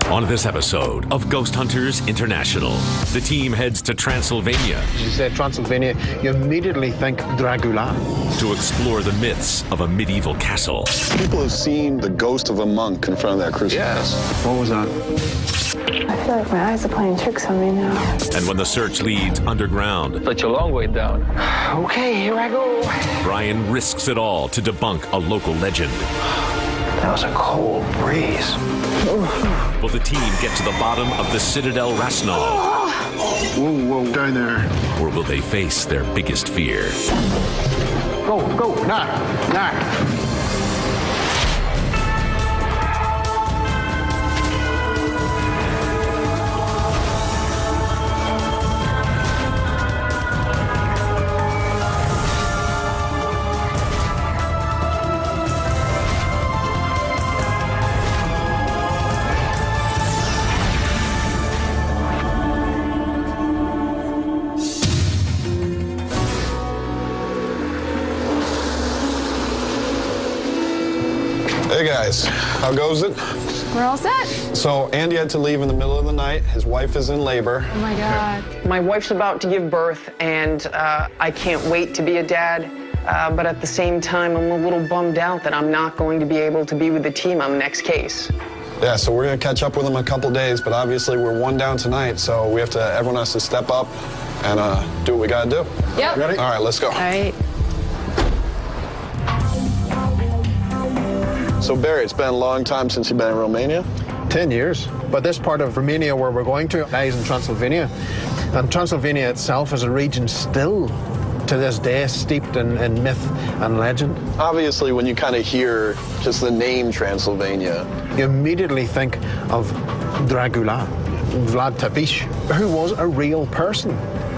On this episode of Ghost Hunters International, the team heads to Transylvania. You say Transylvania, you immediately think Dracula. To explore the myths of a medieval castle. People have seen the ghost of a monk in front of that crucifix. Yes. What was that? I feel like my eyes are playing tricks on me now. And when the search leads underground, such a long way down. Okay, here I go. Brian risks it all to debunk a local legend. That was a cold breeze. Will the team get to the bottom of the Citadel Rasnov? Whoa, down there. Or will they face their biggest fear? Go, knock. Hey guys, how goes it? We're all set. So Andy had to leave in the middle of the night. His wife is in labor. Oh my God. My wife's about to give birth, and I can't wait to be a dad. But at the same time, I'm a little bummed out that I'm not going to be able to be with the team on the next case. Yeah, so we're gonna catch up with him in a couple days, but obviously we're one down tonight, so everyone has to step up and do what we gotta do. Yep. Ready? All right, let's go. All right. So Barry, it's been a long time since you've been in Romania. 10 years. But this part of Romania where we're going to lies in Transylvania. And Transylvania itself is a region still to this day steeped in myth and legend. Obviously, when you kind of hear just the name Transylvania, You immediately think of Dracula, Vlad Tepes, who was a real person.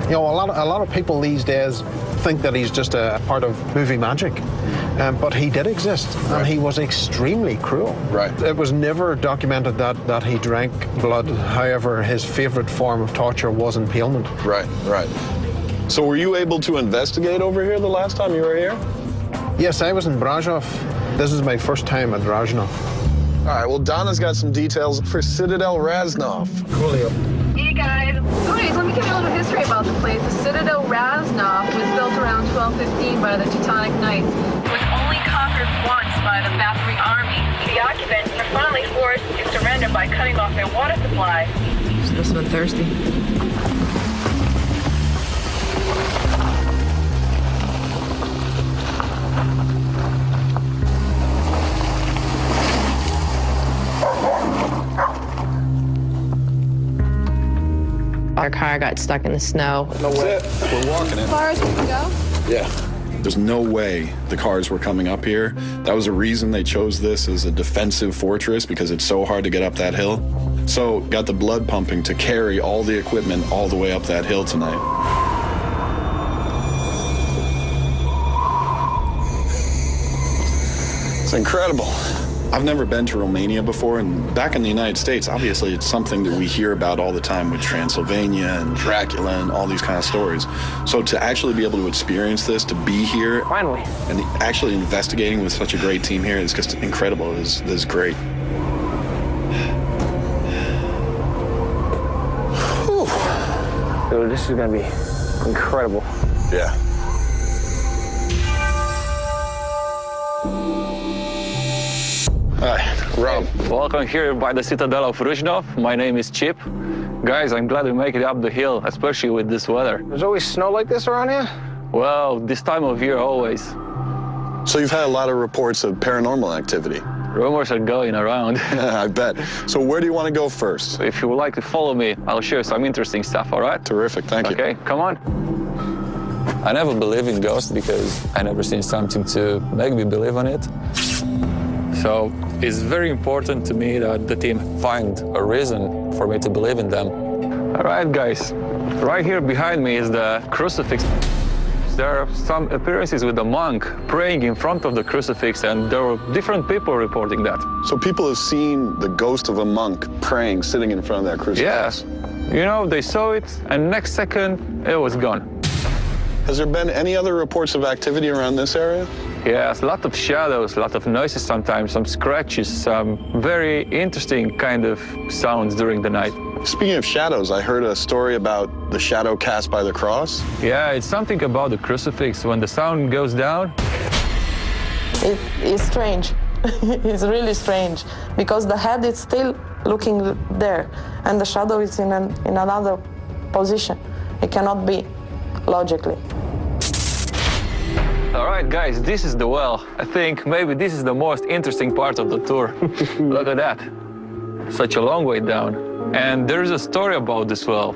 You know, a lot of people these days think that he's just a part of movie magic. But he did exist, and he was extremely cruel. Right. It was never documented that he drank blood. However, his favorite form of torture was impalement. Right. So were you able to investigate over here the last time you were here? Yes, I was in Brasov. This is my first time at Brasov. All right, well, Donna's got some details for Citadel Rasnov. Coolio. Hey guys. Okay, so let me give you a little history about the place. The Citadel Rasnov was built around 1215 by the Teutonic Knights. It was only conquered once by the Bathory army. The occupants were finally forced to surrender by cutting off their water supply. She must have been thirsty. Our car got stuck in the snow. No way. We're walking it. As far as we can go? Yeah. There's no way the cars were coming up here. That was the reason they chose this as a defensive fortress, because it's so hard to get up that hill. So got the blood pumping to carry all the equipment all the way up that hill tonight. It's incredible. I've never been to Romania before, and back in the United States, obviously it's something that we hear about all the time with Transylvania and Dracula and all these kind of stories. So to actually be able to experience this, to be here, Finally. and actually investigating with such a great team here is just incredible. This is great. Dude, this is gonna be incredible. Yeah. Hi, Rob. Welcome here by the Citadel of Rushnov. My name is Chip. Guys, I'm glad we make it up the hill, especially with this weather. There's always snow like this around here? Well, this time of year always. So you've had a lot of reports of paranormal activity. Rumors are going around. I bet. So where do you want to go first? If you would like to follow me, I'll share some interesting stuff, all right? Terrific, thank you. Okay, come on. I never believe in ghosts because I never seen something to make me believe on it. So it's very important to me that the team find a reason for me to believe in them. All right, guys. Right here behind me is the crucifix. There are some appearances with the monk praying in front of the crucifix, and there were different people reporting that. So people have seen the ghost of a monk praying, sitting in front of that crucifix? Yes. You know, they saw it, and next second, it was gone. Has there been any other reports of activity around this area? Yes, a lot of shadows, a lot of noises sometimes, some scratches, some very interesting kind of sounds during the night. Speaking of shadows, I heard a story about the shadow cast by the cross. Yeah, it's something about the crucifix. When the sun goes down, it's strange. It's really strange because the head is still looking there and the shadow is in another position. It cannot be logically. All right, guys, this is the well. I think maybe this is the most interesting part of the tour. Look at that. Such a long way down. And there's a story about this well.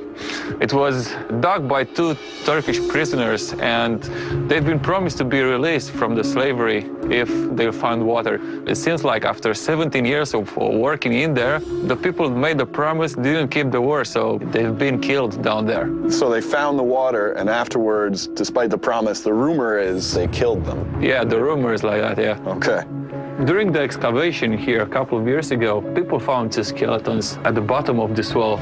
It was dug by 2 Turkish prisoners, and they've been promised to be released from the slavery if they find water. It seems like after 17 years of working in there, the people who made the promise didn't keep the word, so they've been killed down there. So they found the water, and afterwards, despite the promise, the rumor is they killed them. Yeah, the rumor is like that, yeah. Okay. During the excavation here a couple of years ago, people found 2 skeletons at the bottom of this well.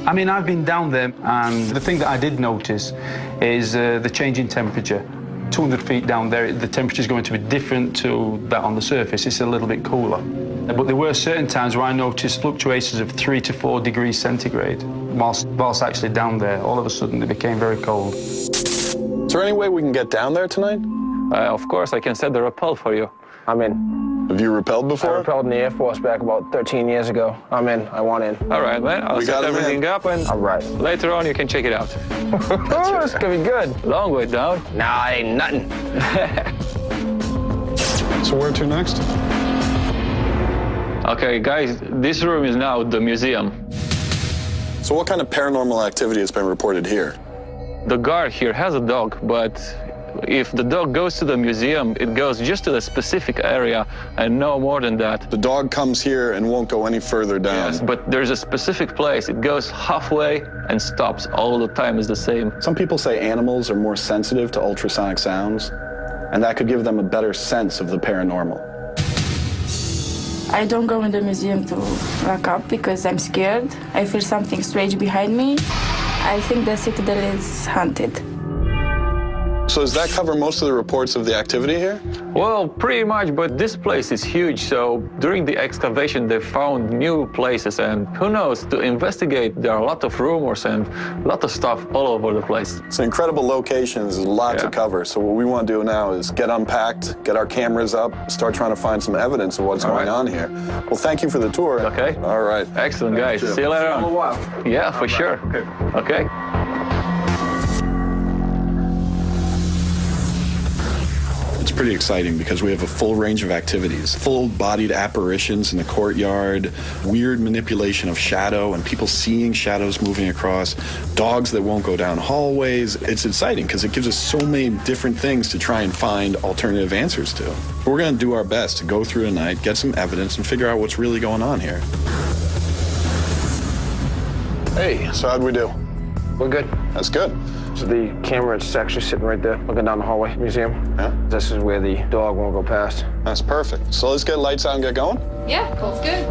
I mean, I've been down there, and the thing that I did notice is the change in temperature. 200 feet down there, the temperature is going to be different to that on the surface. It's a little bit cooler. But there were certain times where I noticed fluctuations of 3 to 4 degrees centigrade. Whilst actually down there, all of a sudden it became very cold. Is there any way we can get down there tonight? Of course, I can set the rappel for you. I'm in. Have you rappelled before? I rappelled in the Air Force back about 13 years ago. I'm in. I want in. All right, man. I'll set everything up, and all right. Later on you can check it out. Oh, it's gonna be good. Long way down. Nah, ain't nothing. So where to next? Okay, guys, this room is now the museum. So what kind of paranormal activity has been reported here? The guard here has a dog, but if the dog goes to the museum, it goes just to the specific area and no more than that. The dog comes here and won't go any further down. Yes, but there's a specific place. It goes halfway and stops. All the time is the same. Some people say animals are more sensitive to ultrasonic sounds, and that could give them a better sense of the paranormal. I don't go in the museum to look up because I'm scared. I feel something strange behind me. I think the citadel is haunted. So does that cover most of the reports of the activity here? Well, pretty much, but this place is huge, so during the excavation they found new places, and who knows, to investigate there are a lot of rumors and a lot of stuff all over the place. It's an incredible location, there's a lot to cover, so what we want to do now is get unpacked, get our cameras up, start trying to find some evidence of what's going on here. Well, thank you for the tour. Okay. All right. Excellent, guys. See you later on. Yeah, for sure. Okay. It's pretty exciting because we have a full range of activities. Full-bodied apparitions in the courtyard, weird manipulation of shadow and people seeing shadows moving across, dogs that won't go down hallways. It's exciting because it gives us so many different things to try and find alternative answers to. We're going to do our best to go through tonight, get some evidence, and figure out what's really going on here. Hey, so how'd we do? We're good. That's good. So the camera is actually sitting right there, looking down the hallway, museum. Yeah. This is where the dog won't go past. That's perfect. So let's get lights out and get going? Yeah, feels good.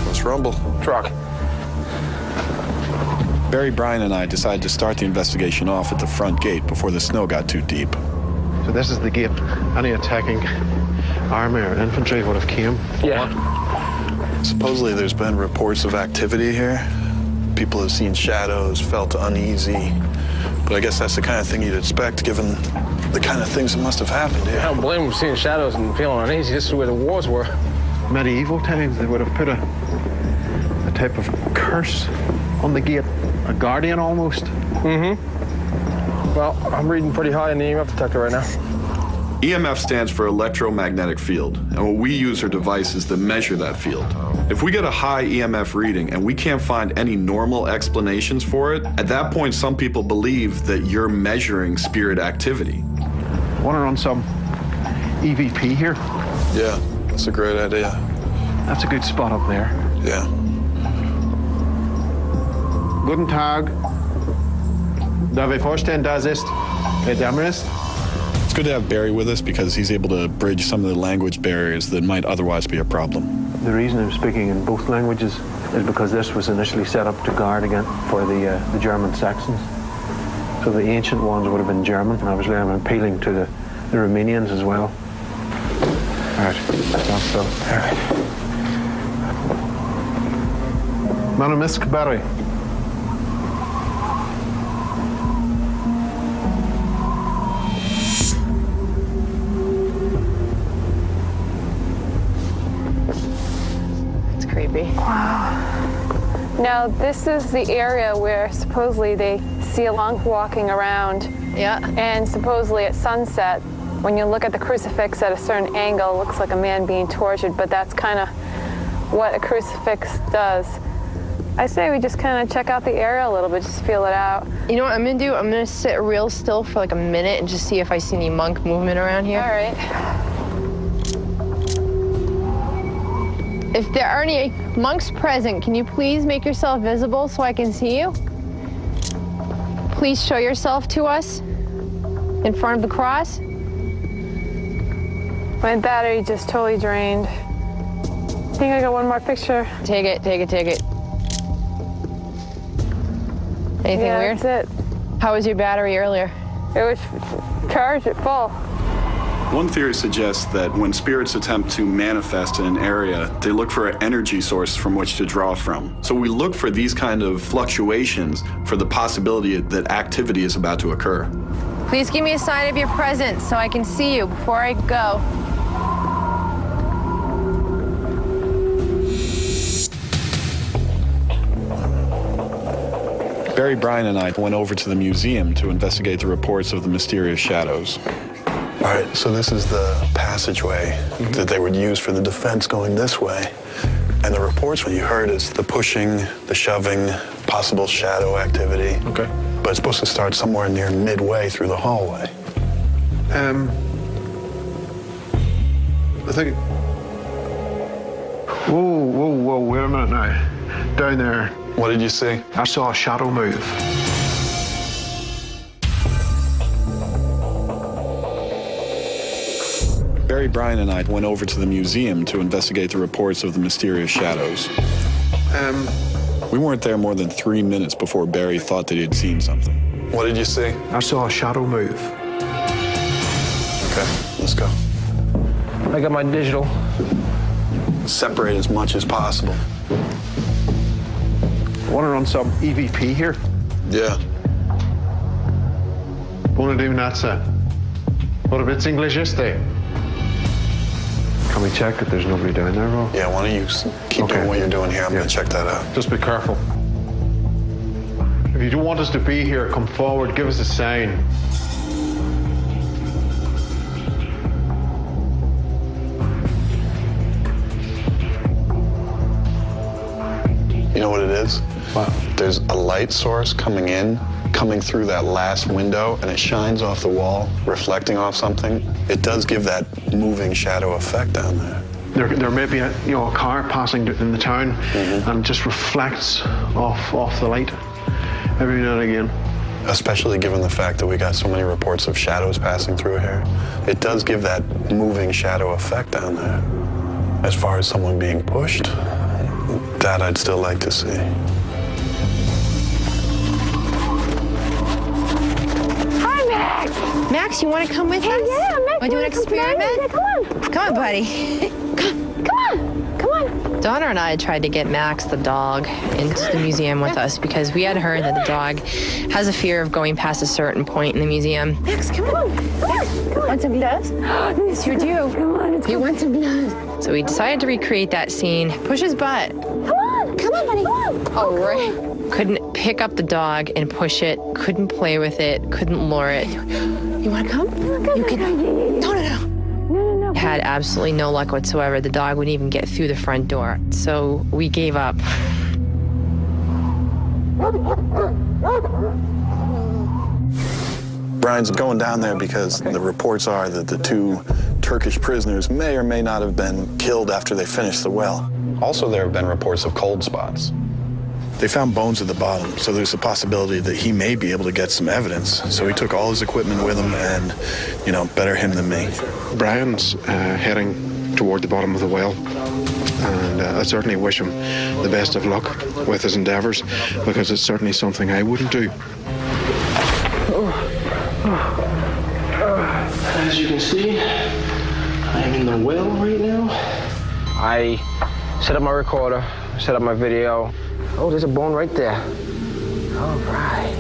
Let's rumble. Truck. Barry, Brian, and I decided to start the investigation off at the front gate before the snow got too deep. So this is the gate. Any attacking army or infantry would have came. Yeah. Supposedly there's been reports of activity here. People have seen shadows, felt uneasy. But I guess that's the kind of thing you'd expect given the kind of things that must have happened here. I don't blame them seeing shadows and feeling uneasy. This is where the wars were. Medieval times, they would have put a type of curse on the gate, a guardian almost. Mm-hmm. Well, I'm reading pretty high in the EMF detector right now. EMF stands for electromagnetic field, and what we use are devices that measure that field. If we get a high EMF reading and we can't find any normal explanations for it, at that point some people believe that you're measuring spirit activity. Want to run some EVP here? Yeah, that's a great idea. That's a good spot up there. Yeah. Guten Tag. Darf ich vorstellen, das ist der Dämmerist? It's good to have Barry with us because he's able to bridge some of the language barriers that might otherwise be a problem. The reason I'm speaking in both languages is because this was initially set up to guard again for the German Saxons. So the ancient ones would have been German, and obviously I'm appealing to the Romanians as well. All right, stop still. All right. Manamisk Barry. It's creepy. Wow. Now, this is the area where supposedly they see a monk walking around. Yeah. And supposedly at sunset, when you look at the crucifix at a certain angle, it looks like a man being tortured, but that's kind of what a crucifix does. I say we just kind of check out the area a little bit, just feel it out. You know what I'm gonna do? I'm gonna sit real still for like a minute and just see if I see any monk movement around here. All right. If there are any monks present, can you please make yourself visible so I can see you? Please show yourself to us in front of the cross. My battery just totally drained. I think I got one more picture. Take it, take it, take it. Anything weird? That's it. How was your battery earlier? It was charged at full. One theory suggests that when spirits attempt to manifest in an area, they look for an energy source from which to draw from. So we look for these kind of fluctuations for the possibility that activity is about to occur. Please give me a sign of your presence so I can see you before I go. Barry, Brian, and I went over to the museum to investigate the reports of the mysterious shadows. All right, so this is the passageway that they would use for the defense going this way. And the reports, what you heard is the pushing, the shoving, possible shadow activity. Okay. But it's supposed to start somewhere near midway through the hallway. I think... Whoa, wait a minute now. Down there. What did you see? I saw a shadow move. Barry, Brian, and I went over to the museum to investigate the reports of the mysterious shadows. We weren't there more than 3 minutes before Barry thought that he had seen something. What did you see? I saw a shadow move. Okay, let's go. I got my digital. Separate as much as possible. I want to run some EVP here. Yeah. Want to do Natsa? What if it's English yesterday? Can we check if there's nobody down there, Rob? Yeah, why don't you keep doing what you're doing here? I'm going to check that out. Just be careful. If you don't want us to be here, come forward, give us a sign. You know what it is? What? There's a light source coming through that last window, and it shines off the wall, reflecting off something. It does give that moving shadow effect down there. There may be a car passing in the town, and it just reflects off the light every now and again. Especially given the fact that we got so many reports of shadows passing through here. It does give that moving shadow effect down there. As far as someone being pushed, that I'd still like to see. Hi, Max! Max, you want to come with us? Yeah, Max. Want to do an experiment? Yeah, come on. Come on, buddy. Come on. Donna and I tried to get Max, the dog, into the museum with us because we had heard that the dog has a fear of going past a certain point in the museum. Max, come on. Max, come on. Want some blood? Yes, you do. Come on, you want some blood? So we decided to recreate that scene. Push his butt. Come on, buddy. Come on. Oh, right. Couldn't pick up the dog and push it. Couldn't play with it. Couldn't lure it. You want to come? You can. No. Had absolutely no luck whatsoever. The dog wouldn't even get through the front door. So we gave up. Brian's going down there because the reports are that the 2 Turkish prisoners may or may not have been killed after they finished the well. Also, there have been reports of cold spots. They found bones at the bottom, so there's a possibility that he may be able to get some evidence. So he took all his equipment with him, and, you know, better him than me. Brian's heading toward the bottom of the well, and I certainly wish him the best of luck with his endeavors, because it's certainly something I wouldn't do. As you can see, I'm in the well right now. I set up my recorder, set up my video. Oh, there's a bone right there. All right.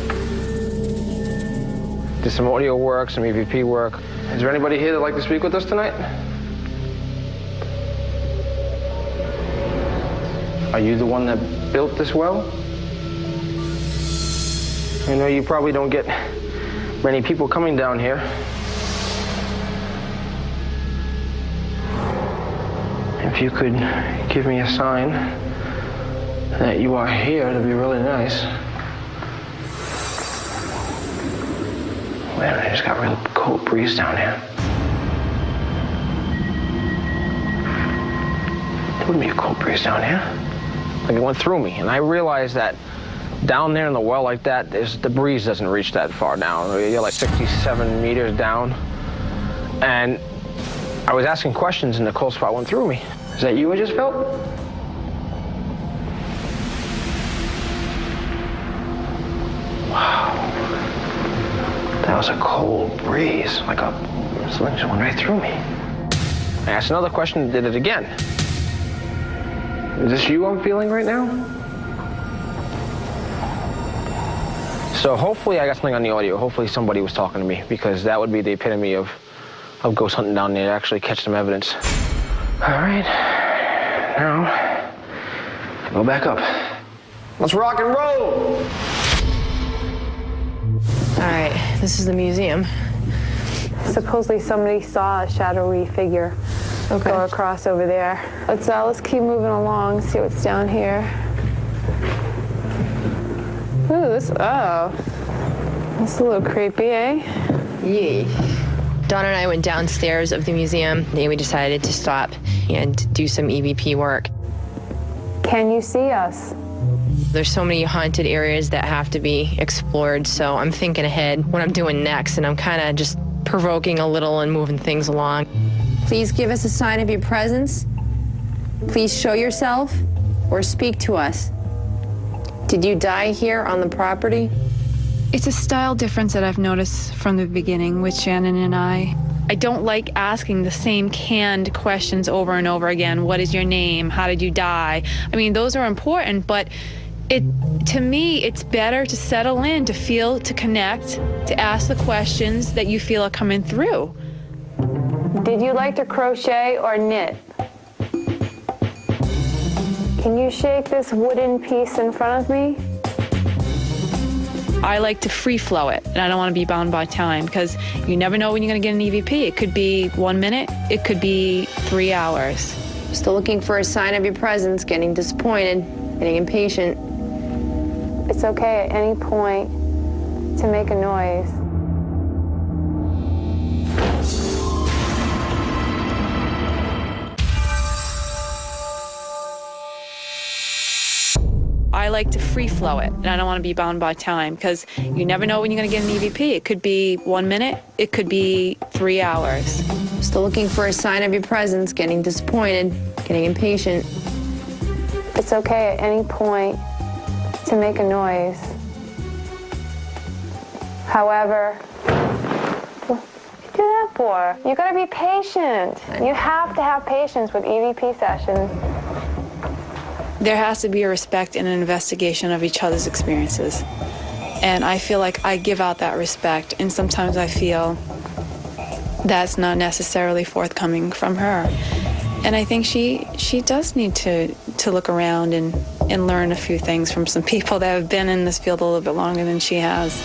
Did some audio work, some EVP work. Is there anybody here that'd like to speak with us tonight? Are you the one that built this well? I know you probably don't get many people coming down here. If you could give me a sign that you are here, that'd be really nice. Man, I just got a real cold breeze down here. There wouldn't be a cold breeze down here. Like it went through me, and I realized that down there in the well like that, the breeze doesn't reach that far down. You're like 67 meters down. And I was asking questions, and the cold spot went through me. Is that you I just felt? Wow. That was a cold breeze, like something just went right through me. I asked another question and did it again. Is this you I'm feeling right now? So hopefully I got something on the audio. Hopefully somebody was talking to me, because that would be the epitome of ghost hunting down there, to actually catch some evidence. All right, now, go back up. Let's rock and roll! All right, this is the museum. Supposedly somebody saw a shadowy figure go across over there. Let's keep moving along, see what's down here. Ooh, this is a little creepy, eh? Yeah. Dawn and I went downstairs of the museum, and we decided to stop and do some EVP work. Can you see us? There's so many haunted areas that have to be explored, so I'm thinking ahead what I'm doing next, and I'm kind of just provoking a little and moving things along. Please give us a sign of your presence. Please show yourself or speak to us. Did you die here on the property? It's a style difference that I've noticed from the beginning with Shannon and I. I don't like asking the same canned questions over and over again. What is your name? How did you die? I mean, those are important, but to me, it's better to settle in, to feel, to connect, to ask the questions that you feel are coming through. Did you like to crochet or knit? Can you shake this wooden piece in front of me? I like to free flow it, and I don't want to be bound by time, because you never know when you're going to get an EVP. It could be 1 minute, it could be 3 hours. Still looking for a sign of your presence, getting disappointed, getting impatient. It's okay at any point to make a noise. I like to free flow it, and I don't want to be bound by time, because you never know when you're going to get an EVP. It could be 1 minute, it could be 3 hours. Still looking for a sign of your presence, getting disappointed, getting impatient. It's okay at any point to make a noise. However, what do you do that for? You gotta be patient. You have to have patience with EVP sessions. There has to be a respect and an investigation of each other's experiences. And I feel like I give out that respect, and sometimes I feel that's not necessarily forthcoming from her. And I think she does need to look around and learn a few things from some people that have been in this field a little bit longer than she has.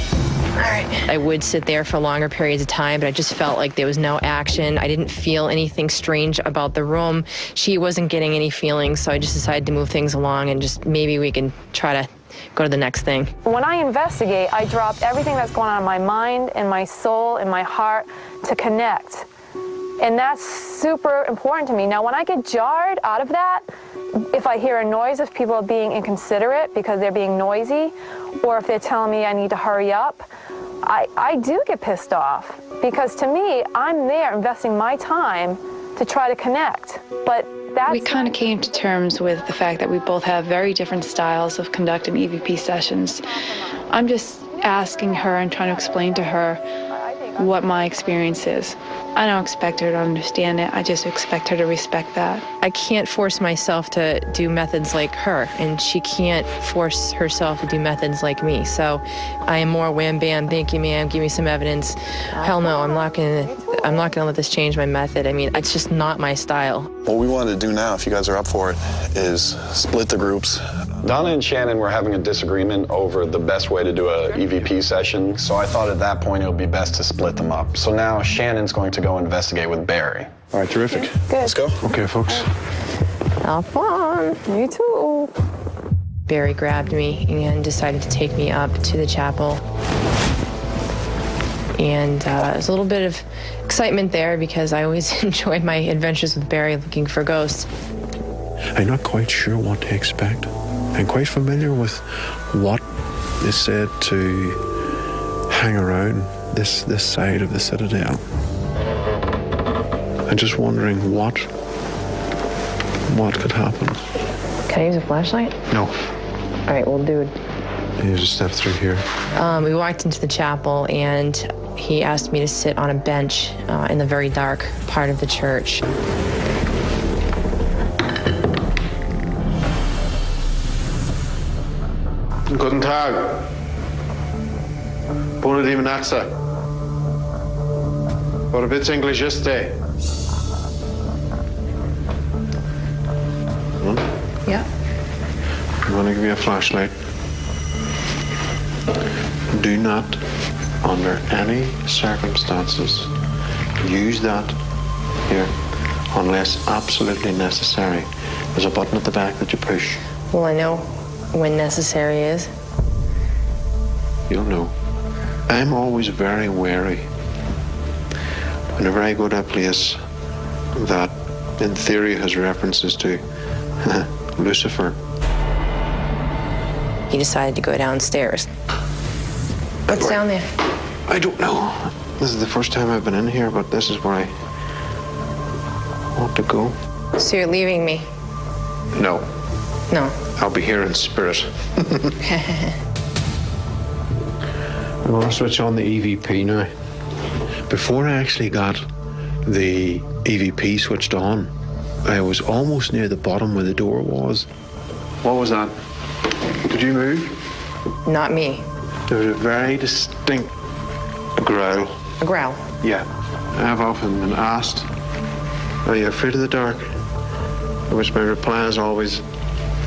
All right. I would sit there for longer periods of time, but I just felt like there was no action. I didn't feel anything strange about the room. She wasn't getting any feelings, so I just decided to move things along and just maybe we can try to go to the next thing. When I investigate, I drop everything that's going on in my mind and my soul and my heart to connect. And that's super important to me. Now, when I get jarred out of that, if I hear a noise, if people are being inconsiderate because they're being noisy, or if they're telling me I need to hurry up, I do get pissed off. Because to me, I'm there investing my time to try to connect. But we kind of came to terms with the fact that we both have very different styles of conducting EVP sessions. I'm just asking her and trying to explain to her what my experience is. I don't expect her to understand it. I just expect her to respect that. I can't force myself to do methods like her, and she can't force herself to do methods like me. So I am more wham bam, thank you ma'am, give me some evidence. Hell no, I'm not gonna let this change my method. I mean, it's just not my style. What we wanted to do now, if you guys are up for it, is split the groups. Donna and Shannon were having a disagreement over the best way to do a EVP session, so I thought at that point it would be best to split them up. So now Shannon's going to go investigate with Barry. All right, terrific. Good. Let's go. Okay, folks. Have fun. Me too. Barry grabbed me and decided to take me up to the chapel. And there's a little bit of excitement there because I always enjoyed my adventures with Barry looking for ghosts. I'm not quite sure what to expect. I'm quite familiar with what is said to hang around this side of the Citadel. I'm just wondering what could happen. Can I use a flashlight? No. All right, we'll do it. You just step through here. We walked into the chapel, and he asked me to sit on a bench in the very dark part of the church. Guten Tag. Buona giornata. Vorbits English este. Yeah. I'm going to give you a flashlight. Do not, under any circumstances, use that here unless absolutely necessary. There's a button at the back that you push. Well, I know when necessary is. You'll know. I'm always very wary whenever I go to a place that in theory has references to Lucifer. He decided to go downstairs. What's down there? I don't know. This is the first time I've been in here, but this is where I want to go. So you're leaving me? No. No. I'll be here in spirit. I'm going to switch on the EVP now. Before I actually got the EVP switched on, I was almost near the bottom where the door was. What was that? Did you move? Not me. There was a very distinct growl. A growl? Yeah. I've often been asked, are you afraid of the dark? To which my reply is always,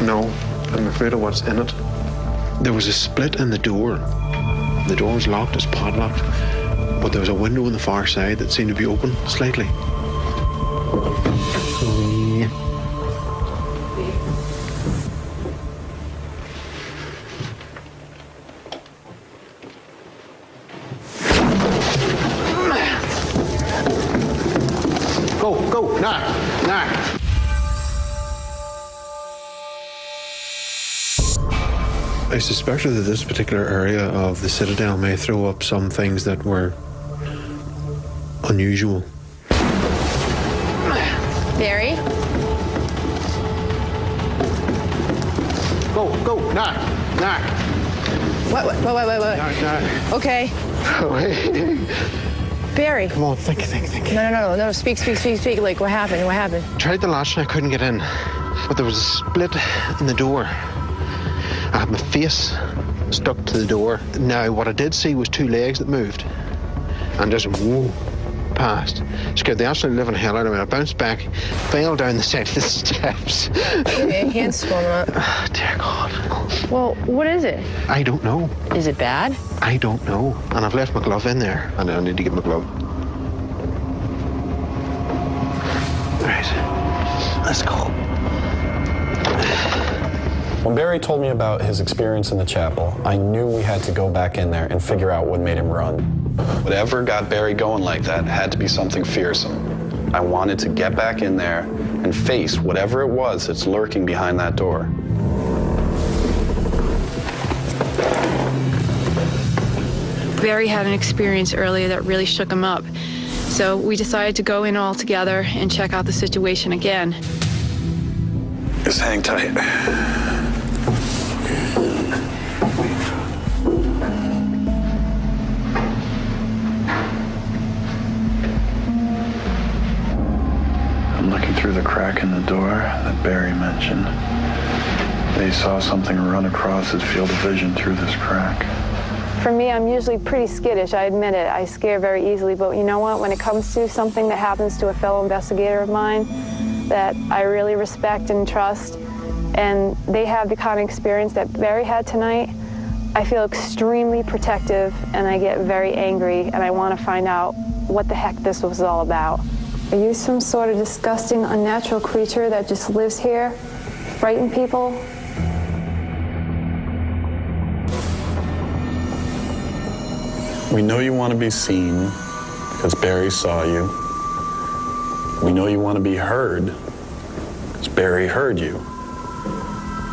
no, I'm afraid of what's in it. There was a split in the door. The door was locked, it's padlocked, but there was a window on the far side that seemed to be open slightly. Go, knock. I suspected that this particular area of the Citadel may throw up some things that were unusual. Barry? Go, knock. What? Knock. Okay. Barry. Come on, think. No, speak. Like, what happened? Tried the latch and I couldn't get in, but there was a split in the door. I had my face stuck to the door. Now, what I did see was two legs that moved and just whoa, past. Scared the absolute living hell out of me. I bounced back, fell down the side of the steps. Your hand's swollen up. Oh, dear God. Well, what is it? I don't know. Is it bad? I don't know. And I've left my glove in there, and I need to get my glove. All right, let's go. When Barry told me about his experience in the chapel, I knew we had to go back in there and figure out what made him run. Whatever got Barry going like that had to be something fearsome. I wanted to get back in there and face whatever it was that's lurking behind that door. Barry had an experience earlier that really shook him up. So we decided to go in all together and check out the situation again. Just hang tight. I'm looking through the crack in the door that Barry mentioned. They saw something run across his field of vision through this crack. For me, I'm usually pretty skittish, I admit it. I scare very easily, but you know what? When it comes to something that happens to a fellow investigator of mine that I really respect and trust, and they have the kind of experience that Barry had tonight, I feel extremely protective, and I get very angry, and I want to find out what the heck this was all about. Are you some sort of disgusting, unnatural creature that just lives here, frighten people? We know you want to be seen because Barry saw you. We know you want to be heard because Barry heard you.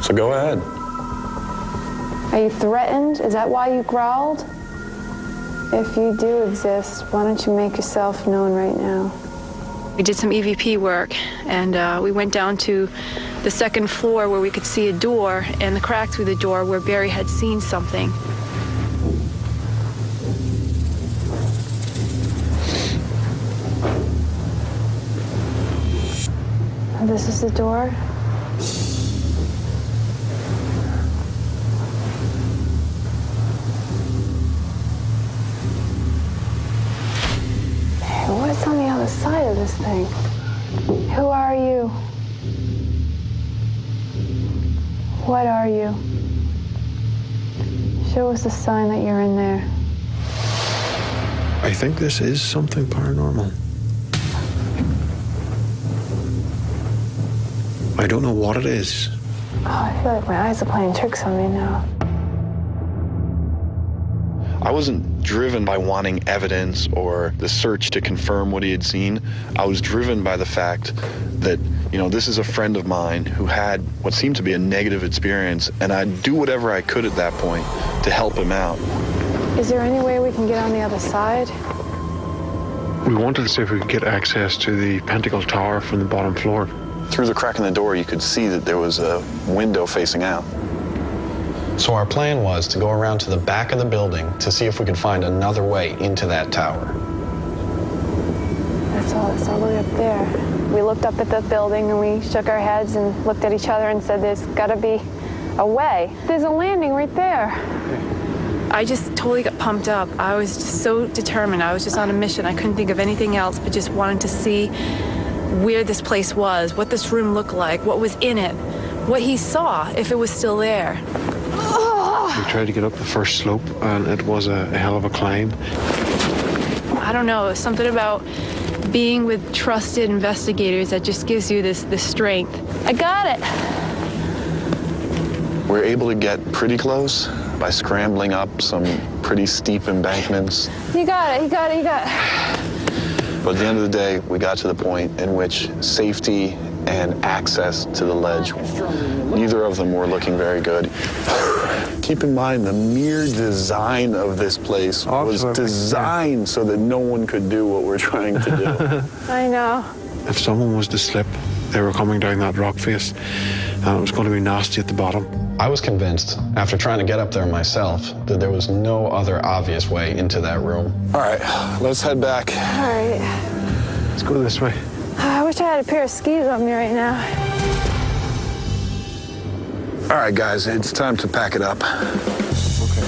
So go ahead. Are you threatened? Is that why you growled? If you do exist, why don't you make yourself known right now? We did some EVP work, and we went down to the second floor where we could see a door, and the crack through the door where Barry had seen something. This is the door. Hey, what's on the other side of this thing? Who are you? What are you? Show us a sign that you're in there. I think this is something paranormal. I don't know what it is. Oh, I feel like my eyes are playing tricks on me now. I wasn't driven by wanting evidence or the search to confirm what he had seen. I was driven by the fact that, you know, this is a friend of mine who had what seemed to be a negative experience, and I'd do whatever I could at that point to help him out. Is there any way we can get on the other side? We wanted to see if we could get access to the Pentacle Tower from the bottom floor. Through the crack in the door, you could see that there was a window facing out. So our plan was to go around to the back of the building to see if we could find another way into that tower. It's all the way up there. We looked up at the building and we shook our heads and looked at each other and said, there's gotta be a way. There's a landing right there. I just totally got pumped up. I was just so determined. I was just on a mission. I couldn't think of anything else but just wanted to see where this place was, what this room looked like, what was in it, what he saw, if it was still there. We tried to get up the first slope, and it was a hell of a climb. I don't know, something about being with trusted investigators that just gives you this strength. I got it. We're able to get pretty close by scrambling up some pretty steep embankments. You got it, you got it, you got it. But at the end of the day, we got to the point in which safety and access to the ledge, neither of them were looking very good. Keep in mind, the mere design of this place was designed so that no one could do what we're trying to do. I know. If someone was to slip, they were coming down that rock face, and it was going to be nasty at the bottom. I was convinced, after trying to get up there myself, that there was no other obvious way into that room. All right, let's head back. All right. Let's go this way. I wish I had a pair of skis on me right now. All right, guys, it's time to pack it up. Okay.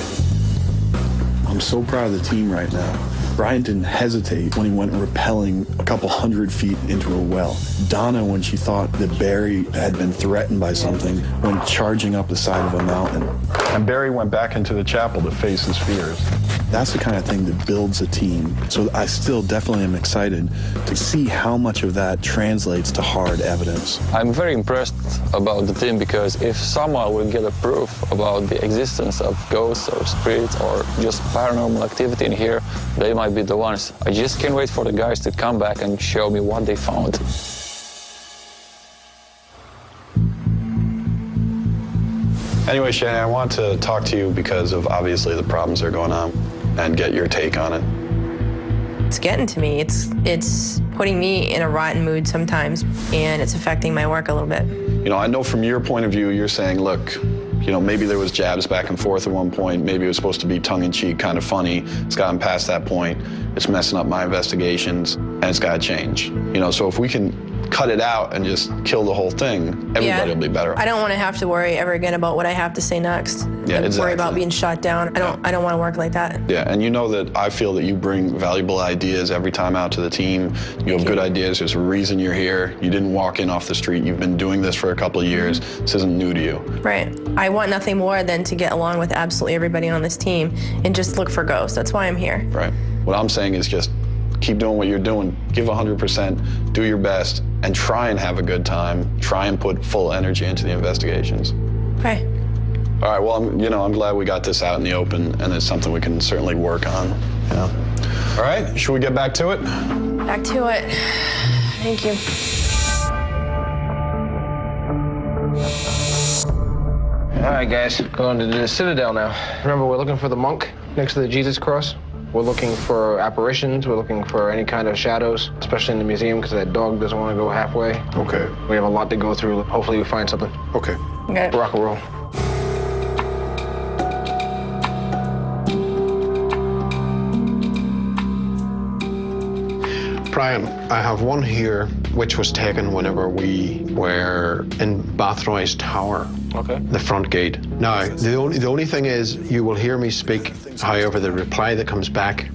I'm so proud of the team right now. Brian didn't hesitate when he went rappelling a couple 100 feet into a well. Donna, when she thought that Barry had been threatened by something, went charging up the side of a mountain. And Barry went back into the chapel to face his fears. That's the kind of thing that builds a team. So I still definitely am excited to see how much of that translates to hard evidence. I'm very impressed about the team because if someone will get a proof about the existence of ghosts or spirits or just paranormal activity in here, they might be the ones. I just can't wait for the guys to come back and show me what they found. Anyway, Shannon, I want to talk to you because of obviously the problems that are going on and get your take on it. It's getting to me. It's putting me in a rotten mood sometimes, and it's affecting my work a little bit. You know, I know from your point of view, you're saying, look, you know, maybe there was jabs back and forth at one point. Maybe it was supposed to be tongue-in-cheek, kind of funny. It's gotten past that point. It's messing up my investigations, and it's got to change. You know, so if we can cut it out and just kill the whole thing, everybody will be better. I don't want to have to worry ever again about what I have to say next. Yeah, and exactly. worry about being shot down. I don't want to work like that. Yeah, and you know that I feel that you bring valuable ideas every time out to the team. You have good ideas. There's a reason you're here. You didn't walk in off the street. You've been doing this for a couple of years. This isn't new to you. Right. I want nothing more than to get along with absolutely everybody on this team and just look for ghosts. That's why I'm here. Right. What I'm saying is just keep doing what you're doing. Give 100%, do your best, and try and have a good time. Try and put full energy into the investigations. Okay. All right, well, I'm glad we got this out in the open, and it's something we can certainly work on. Yeah. All right, should we get back to it? Back to it. Thank you. All right, guys, going to the Citadel now. Remember, we're looking for the monk next to the Jesus cross. We're looking for apparitions. We're looking for any kind of shadows, especially in the museum, because that dog doesn't want to go halfway. Okay. We have a lot to go through. Hopefully we find something. Okay. Okay. Rock and roll. Brian, I have one here which was taken whenever we were in Bathroy's Tower. Okay. The front gate. Now, the only thing is you will hear me speak, however, the reply that comes back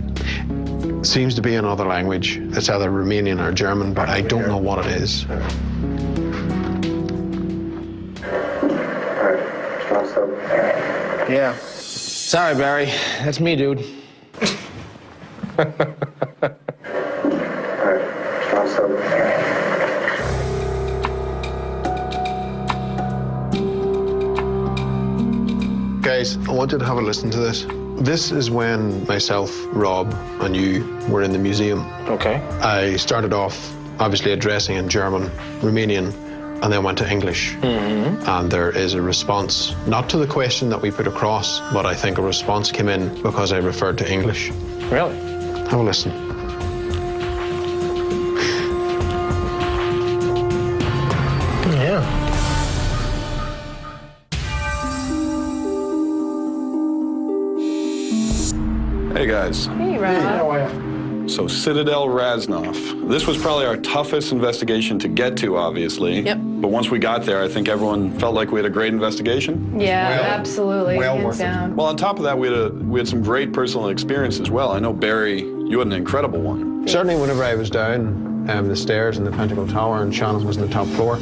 seems to be another language. It's either Romanian or German, but I don't know what it is. Yeah. Sorry, Barry. That's me, dude. Guys, I want you to have a listen to this. This is when myself, Rob, and you were in the museum. Okay. I started off, obviously, addressing in German, Romanian, and then went to English. Mm-hmm. And there is a response, not to the question that we put across, but I think a response came in because I referred to English. Really? Have a listen. Yeah. Hey guys. Hey, Rob. So Citadel Raznov. This was probably our toughest investigation to get to, obviously. Yep. But once we got there, I think everyone felt like we had a great investigation. Yeah, absolutely. Hands down. Well, on top of that, we had some great personal experience as well. I know, Barry, you had an incredible one. Certainly whenever I was down the stairs in the Pentacle Tower and Shannon was on the top floor,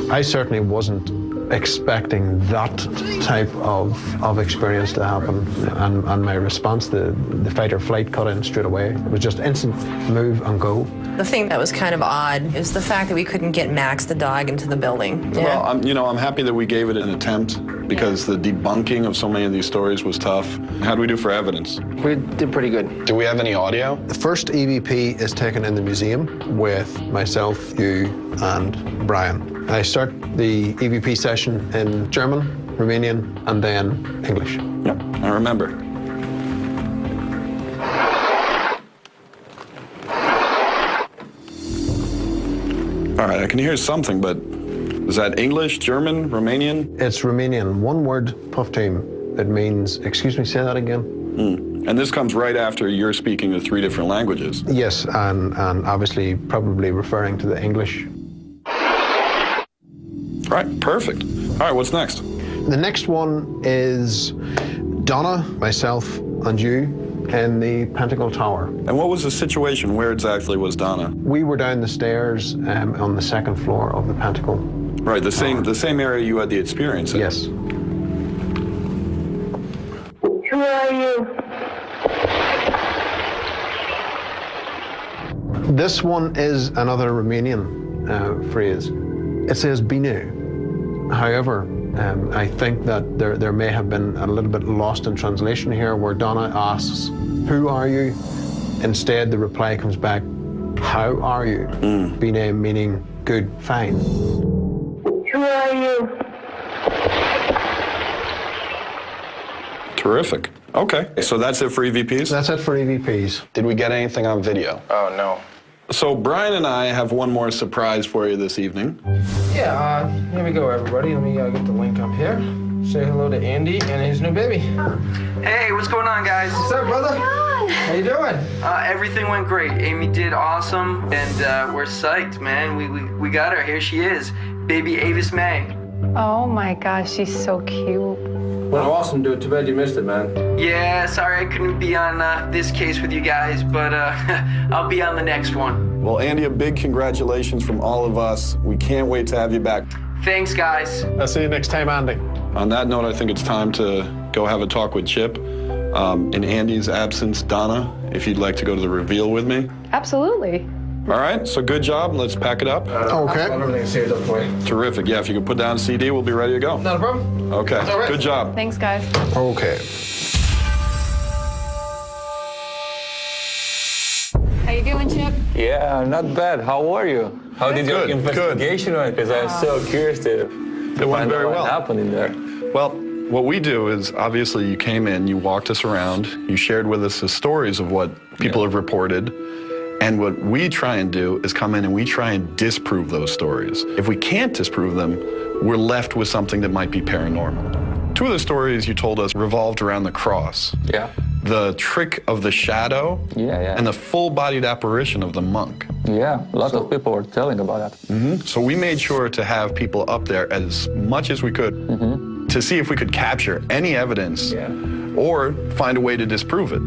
I certainly wasn't expecting that type of experience to happen. And my response, the fight or flight cut in straight away. It was just instant move and go. The thing that was kind of odd is the fact that we couldn't get Max the dog into the building. Yeah. Well, I'm happy that we gave it an attempt because the debunking of so many of these stories was tough. How do we do for evidence? We did pretty good. Do we have any audio? The first EVP is taken in the museum with myself, you, and Brian. I start the EVP session in German, Romanian, and then English. Yep, I remember. All right, I can hear something, but is that English, German, Romanian? It's Romanian. One word, puff team. It means, excuse me, say that again. And this comes right after you're speaking the 3 different languages. Yes, and obviously probably referring to the English. All right, perfect. All right, what's next? The next one is Donna, myself, and you in the Pentacle Tower. And what was the situation? Where exactly was Donna? We were down the stairs on the second floor of the Pentacle. Right, the same area you had the experience in. Yes. Who are you? This one is another Romanian phrase. It says Binu. However, I think that there may have been a little bit lost in translation here where Donna asks, who are you? Instead, the reply comes back, how are you? Bine meaning good, fine. Who are you? Terrific. Okay, so that's it for EVPs? That's it for EVPs. Did we get anything on video? Oh, no. So Brian and I have one more surprise for you this evening. Yeah, here we go, everybody. Let me get the link up here. Say hello to Andy and his new baby. Hey, what's going on, guys? What's up, brother? How you doing? Everything went great. Amy did awesome, and we're psyched, man. We got her. Here she is, baby Avis May. Oh my gosh, she's so cute. Well, awesome, dude. Too bad you missed it, man. Yeah, sorry I couldn't be on this case with you guys, but I'll be on the next one. Well, Andy, a big congratulations from all of us. We can't wait to have you back. Thanks, guys. I'll see you next time, Andy. On that note, I think it's time to go have a talk with Chip. In Andy's absence, Donna, if you'd like to go to the reveal with me. Absolutely. All right, so good job. Let's pack it up. Okay. Everything's saved up for you. Terrific. Yeah, if you could put down CD, we'll be ready to go. Not a problem. Okay, All right. good job. Thanks, guys. Okay. How you doing, Chip? Yeah, not bad. How are you? How did your Good, investigation went? Because I'm so curious to It went find very out well. what happened in there. Well, what we do is, obviously, you came in, you walked us around, you shared with us the stories of what people have reported, and what we try and do is come in and we try and disprove those stories. If we can't disprove them, we're left with something that might be paranormal. Two of the stories you told us revolved around the cross. Yeah. The trick of the shadow and the full-bodied apparition of the monk. Yeah, a lot of people were telling about that. So we made sure to have people up there as much as we could to see if we could capture any evidence or find a way to disprove it.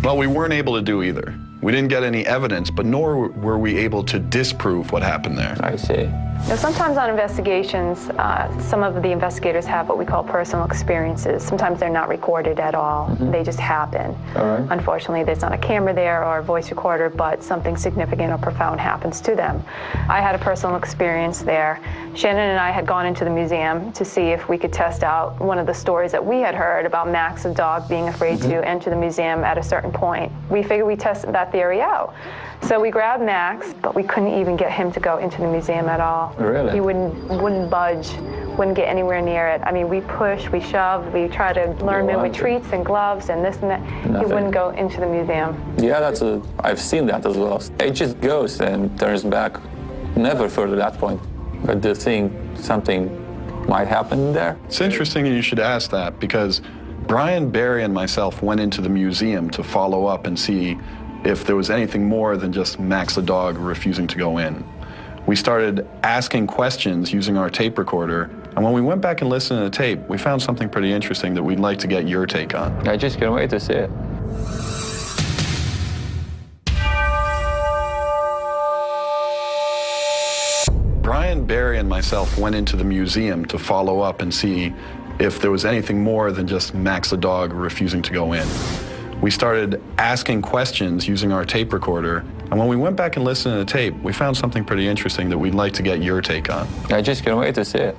Well, we weren't able to do either. We didn't get any evidence, but nor were we able to disprove what happened there. I see. Now, sometimes on investigations, some of the investigators have what we call personal experiences. Sometimes they're not recorded at all. They just happen. Unfortunately, there's not a camera there or a voice recorder, but something significant or profound happens to them. I had a personal experience there. Shannon and I had gone into the museum to see if we could test out one of the stories that we had heard about Max, the dog, being afraid to enter the museum at a certain point. We figured we tested that theory out. So we grabbed Max, but we couldn't even get him to go into the museum at all. Really? He wouldn't budge, wouldn't get anywhere near it. I mean, we pushed, we shoved, we tried to learn him with treats and gloves and this and that. He wouldn't go into the museum. Yeah, I've seen that as well. It just goes and turns back, never further that point. But the thing, something might happen there. It's interesting you should ask that, because Brian, Barry, and myself went into the museum to follow up and see if there was anything more than just Max the dog refusing to go in. We started asking questions using our tape recorder, and when we went back and listened to the tape, we found something pretty interesting that we'd like to get your take on. I just can't wait to see it. Brian, Barry, and myself went into the museum to follow up and see if there was anything more than just Max the dog refusing to go in. We started asking questions using our tape recorder, and when we went back and listened to the tape, we found something pretty interesting that we'd like to get your take on. I just can't wait to see it.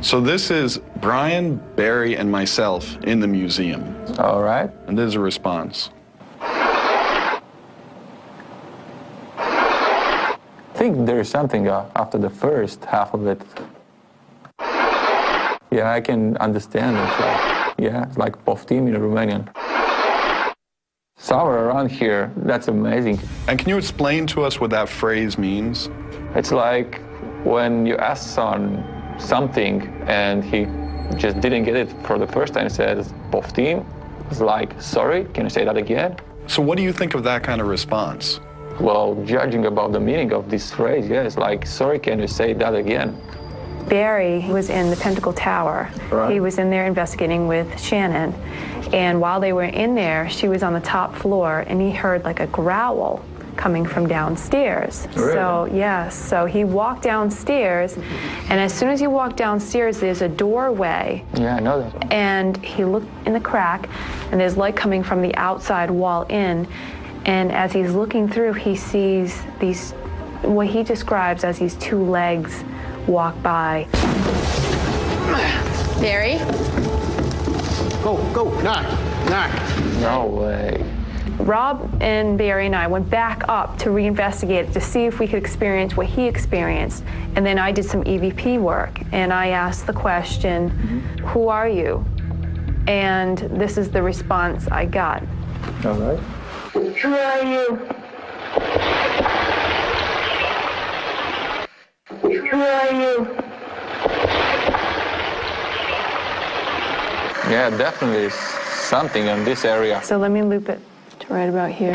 So this is Brian, Barry, and myself in the museum. All right. And there's a response. I think there's something after the first half of it. Yeah, I can understand it. It's like poftim in Romanian. Somewhere around here, that's amazing. And can you explain to us what that phrase means? It's like when you ask someone something and he just didn't get it for the first time, says poftim. It's like, sorry, can you say that again? So what do you think of that kind of response? Well, judging about the meaning of this phrase, it's like, sorry, can you say that again? Barry was in the Pentacle Tower. Right. He was in there investigating with Shannon. And while they were in there, she was on the top floor, and he heard like a growl coming from downstairs. Really? So he walked downstairs, and as soon as he walked downstairs, there's a doorway. Yeah, I know that. And he looked in the crack, and there's light coming from the outside wall in. And as he's looking through, he sees these, what he describes as these two legs walk by. Barry? Go, knock. No way. Rob and Barry and I went back up to reinvestigate it to see if we could experience what he experienced. And then I did some EVP work, and I asked the question, who are you? and this is the response I got. All right. Who are you? Who are you? Yeah, definitely something in this area. So let me loop it to right about here.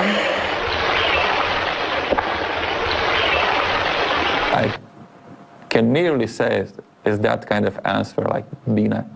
I can nearly say is that kind of answer, like Bina.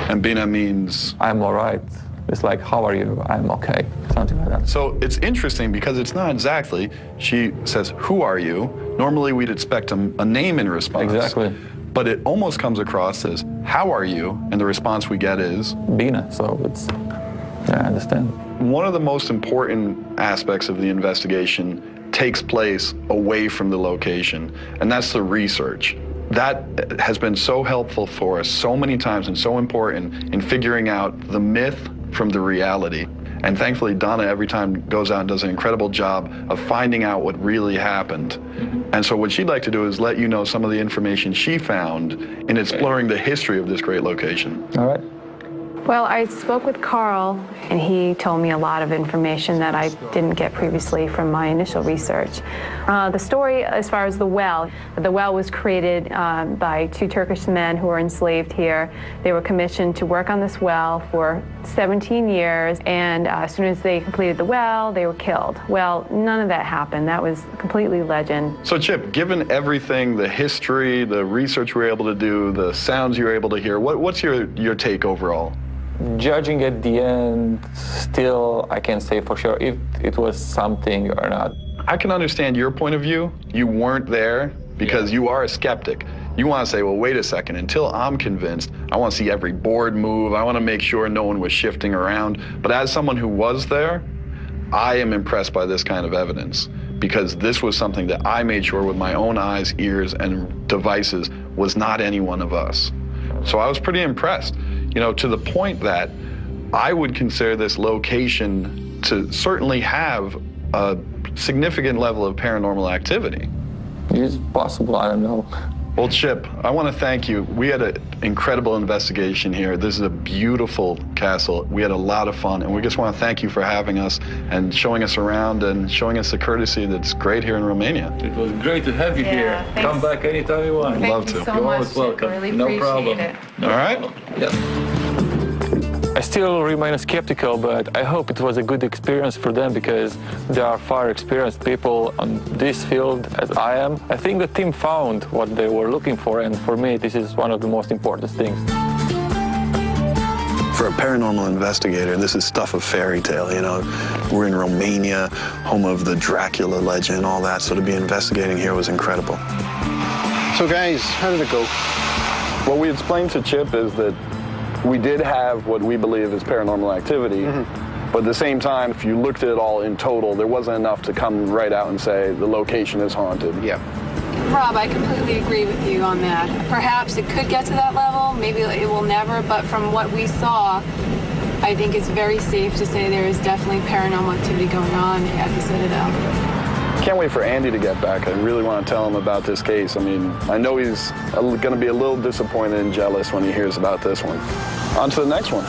And Bina means? I'm all right. It's like, how are you? I'm okay, something like that. So it's interesting because it's not exactly. She says, who are you? Normally we'd expect a name in response. Exactly. But it almost comes across as, how are you? And the response we get is? Bina, so it's, yeah, I understand. One of the most important aspects of the investigation takes place away from the location, and that's the research. That has been so helpful for us so many times and so important in figuring out the myth from the reality. And thankfully, Donna every time goes out and does an incredible job of finding out what really happened. And so what she'd like to do is let you know some of the information she found in exploring the history of this great location. All right. Well, I spoke with Carl, and he told me a lot of information that I didn't get previously from my initial research. The story as far as the well was created by two Turkish men who were enslaved here. They were commissioned to work on this well for 17 years, and as soon as they completed the well, they were killed. Well, none of that happened. That was completely legend. So Chip, given everything, the history, the research we were able to do, the sounds you were able to hear, what's your take overall? Judging at the end, still I can't say for sure if it was something or not. I can understand your point of view. You weren't there because you are a skeptic. You want to say, well, wait a second, until I'm convinced, I want to see every board move. I want to make sure no one was shifting around. But as someone who was there, I am impressed by this kind of evidence because this was something that I made sure with my own eyes, ears, and devices was not any one of us. So I was pretty impressed. You know, to the point that I would consider this location to certainly have a significant level of paranormal activity. It's possible, I don't know. Well, Chip, I want to thank you. We had an incredible investigation here. This is a beautiful castle. We had a lot of fun, and we just want to thank you for having us and showing us around and showing us the courtesy that's great here in Romania. It was great to have you here. Thanks. Come back anytime you want. Thank Love you to. so You're much. always welcome. Really No appreciate problem. it. All right? Yeah. I still remain skeptical, but I hope it was a good experience for them because they are far experienced people on this field as I am. I think the team found what they were looking for, and for me, this is one of the most important things. For a paranormal investigator, this is stuff of fairy tale, you know. We're in Romania, home of the Dracula legend, all that, so to be investigating here was incredible. So guys, how did it go? What we explained to Chip is that we did have what we believe is paranormal activity, but at the same time, if you looked at it all in total, there wasn't enough to come right out and say the location is haunted. Yeah. Rob, I completely agree with you on that. Perhaps it could get to that level, maybe it will never, but from what we saw, I think it's very safe to say there is definitely paranormal activity going on at the Citadel. Can't wait for Andy to get back. I really want to tell him about this case. I mean, I know he's going to be a little disappointed and jealous when he hears about this one. On to the next one.